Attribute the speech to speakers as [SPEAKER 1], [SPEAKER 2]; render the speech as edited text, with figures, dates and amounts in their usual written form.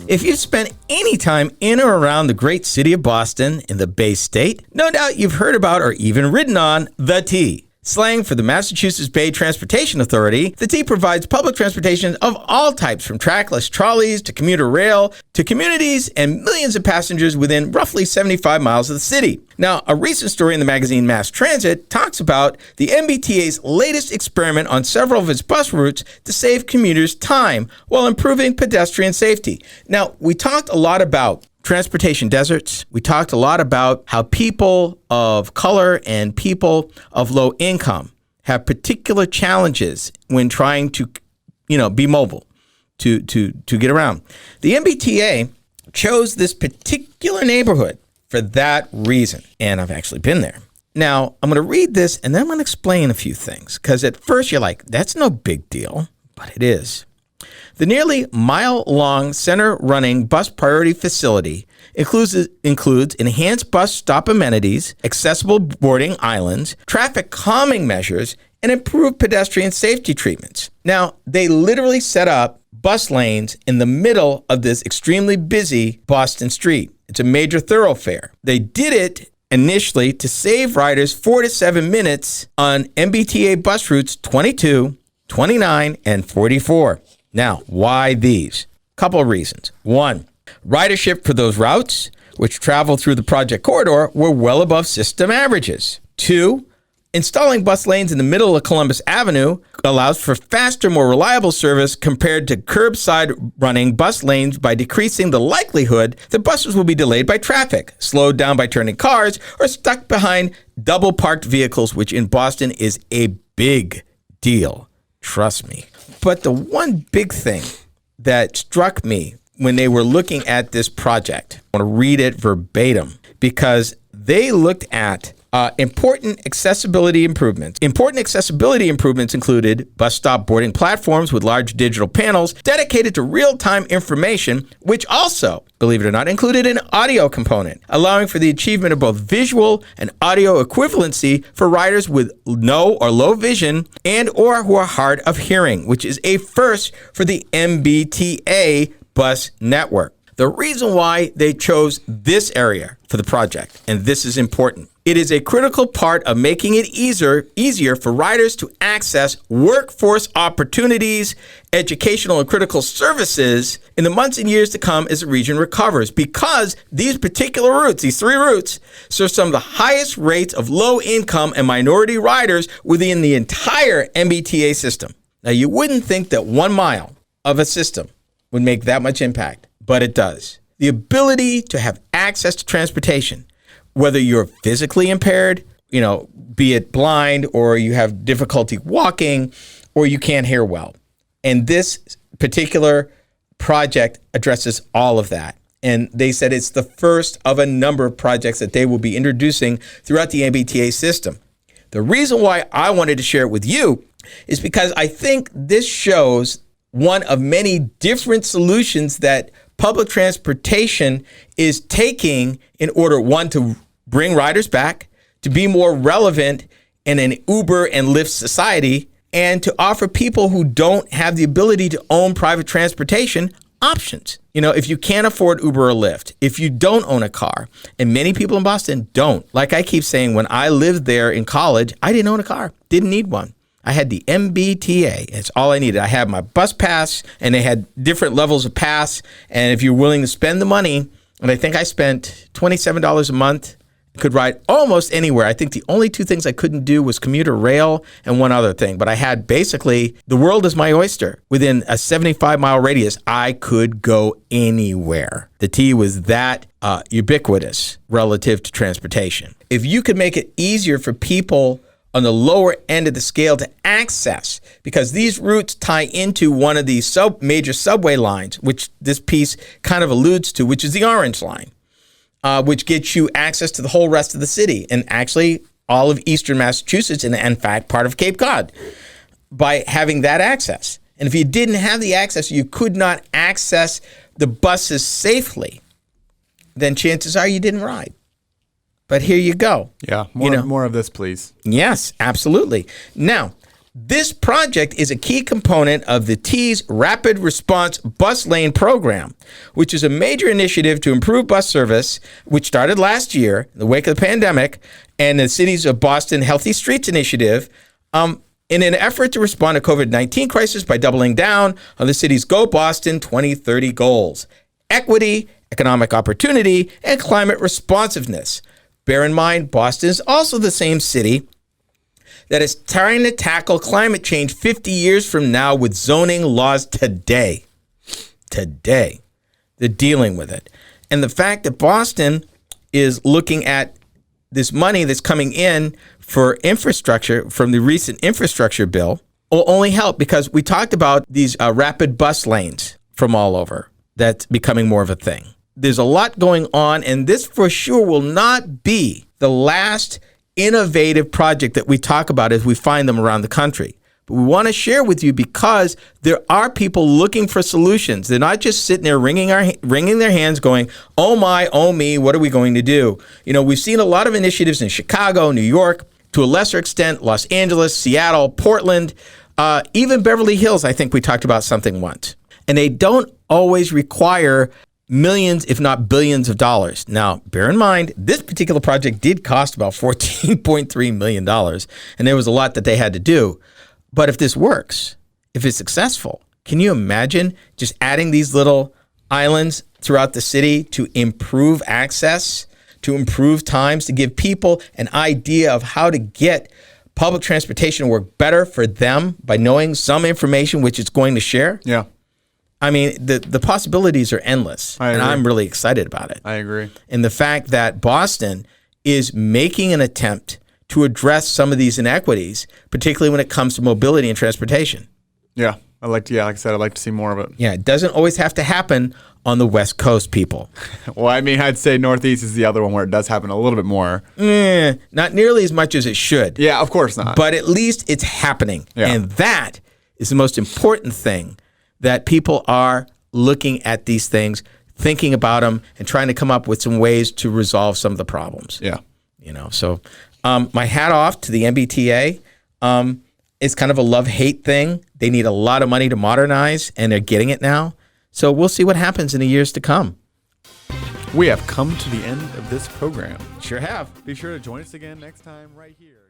[SPEAKER 1] If you've spent any time in or around the great city of Boston in the Bay State, no doubt you've heard about or even ridden on the T. Slang for the Massachusetts Bay Transportation Authority, the T provides public transportation of all types, from trackless trolleys to commuter rail to communities and millions of passengers within roughly 75 miles of the city. Now, a recent story in the magazine Mass Transit talks about the MBTA's latest experiment on several of its bus routes to save commuters time while improving pedestrian safety. Now, we talked a lot about transportation deserts. We talked a lot about how people of color and people of low income have particular challenges when trying to, be mobile, to get around. The MBTA chose this particular neighborhood for that reason, and I've actually been there. Now, I'm going to read this, and then I'm going to explain a few things, because at first you're like, that's no big deal, but it is. The nearly mile-long center-running bus priority facility includes enhanced bus stop amenities, accessible boarding islands, traffic calming measures, and improved pedestrian safety treatments. Now, they literally set up bus lanes in the middle of this extremely busy Boston street. It's a major thoroughfare. They did it initially to save riders 4 to 7 minutes on MBTA bus routes 22, 29, and 44. Now, why these? Couple of reasons. One, ridership for those routes, which travel through the project corridor, were well above system averages. Two, installing bus lanes in the middle of Columbus Avenue allows for faster, more reliable service compared to curbside running bus lanes by decreasing the likelihood that buses will be delayed by traffic, slowed down by turning cars, or stuck behind double parked vehicles, which in Boston is a big deal. Trust me. But the one big thing that struck me when they were looking at this project, I want to read it verbatim, because they looked at important accessibility improvements. Important accessibility improvements included bus stop boarding platforms with large digital panels dedicated to real-time information, which also, believe it or not, included an audio component, allowing for the achievement of both visual and audio equivalency for riders with no or low vision and or who are hard of hearing, which is a first for the MBTA bus network. The reason why they chose this area for the project, and this is important, it is a critical part of making it easier for riders to access workforce opportunities, educational and critical services in the months and years to come as the region recovers, because these particular routes, these 3 routes, serve some of the highest rates of low income and minority riders within the entire MBTA system. Now, you wouldn't think that 1 mile of a system would make that much impact, but it does. The ability to have access to transportation, whether you're physically impaired, be it blind, or you have difficulty walking, or you can't hear well. And this particular project addresses all of that. And they said it's the first of a number of projects that they will be introducing throughout the MBTA system. The reason why I wanted to share it with you is because I think this shows one of many different solutions that public transportation is taking in order, one, to bring riders back, to be more relevant in an Uber and Lyft society, and to offer people who don't have the ability to own private transportation options. If you can't afford Uber or Lyft, if you don't own a car, and many people in Boston don't. Like I keep saying, when I lived there in college, I didn't own a car, didn't need one. I had the MBTA. It's all I needed. I had my bus pass, and they had different levels of pass. And if you're willing to spend the money, and I think I spent $27 a month, could ride almost anywhere. I think the only 2 things I couldn't do was commuter rail and one other thing. But I had basically, the world is my oyster. Within a 75-mile radius, I could go anywhere. The T was that ubiquitous relative to transportation. If you could make it easier for people on the lower end of the scale to access, because these routes tie into one of these major subway lines, which this piece kind of alludes to, which is the Orange Line, which gets you access to the whole rest of the city, and actually all of eastern Massachusetts, and in fact part of Cape Cod, by having that access. And if you didn't have the access, you could not access the buses safely, then chances are you didn't ride. But here you go.
[SPEAKER 2] Yeah, more of this, please.
[SPEAKER 1] Yes, absolutely. Now, This project is a key component of the T's Rapid Response Bus Lane program, which is a major initiative to improve bus service, which started last year in the wake of the pandemic, and the Cities of Boston Healthy Streets Initiative, in an effort to respond to COVID-19 crisis by doubling down on the city's Go Boston 2030 goals: equity, economic opportunity, and climate responsiveness. Bear in mind, Boston is also the same city that is trying to tackle climate change 50 years from now with zoning laws today. Today, they're dealing with it. And the fact that Boston is looking at this money that's coming in for infrastructure from the recent infrastructure bill will only help, because we talked about these rapid bus lanes from all over. That's becoming more of a thing. There's a lot going on, and this for sure will not be the last innovative project that we talk about as we find them around the country. But we want to share with you because there are people looking for solutions. They're not just sitting there wringing their hands going, oh my, oh me, what are we going to do? You know, we've seen a lot of initiatives in Chicago, New York, to a lesser extent, Los Angeles, Seattle, Portland, even Beverly Hills. I think we talked about something once. And they don't always require millions, if not billions of dollars. Now, bear in mind, this particular project did cost about $14.3 million, and there was a lot that they had to do. But if this works, if it's successful, can you imagine just adding these little islands throughout the city to improve access, to improve times, to give people an idea of how to get public transportation to work better for them by knowing some information which it's going to share?
[SPEAKER 2] Yeah.
[SPEAKER 1] I mean, the possibilities are endless, and I'm really excited about it.
[SPEAKER 2] I agree.
[SPEAKER 1] And the fact that Boston is making an attempt to address some of these inequities, particularly when it comes to mobility and transportation.
[SPEAKER 2] Yeah, like I said, I'd like to see more of it.
[SPEAKER 1] Yeah, it doesn't always have to happen on the West Coast, people.
[SPEAKER 2] Well, I mean, I'd say Northeast is the other one where it does happen a little bit more.
[SPEAKER 1] Not nearly as much as it should.
[SPEAKER 2] Yeah, of course not.
[SPEAKER 1] But at least it's happening.
[SPEAKER 2] Yeah.
[SPEAKER 1] And that is the most important thing, that people are looking at these things, thinking about them, and trying to come up with some ways to resolve some of the problems.
[SPEAKER 2] Yeah.
[SPEAKER 1] You know, so my hat off to the MBTA. It's kind of a love-hate thing. They need a lot of money to modernize, and they're getting it now. So we'll see what happens in the years to come.
[SPEAKER 2] We have come to the end of this program.
[SPEAKER 1] Sure have.
[SPEAKER 2] Be sure to join us again next time right here.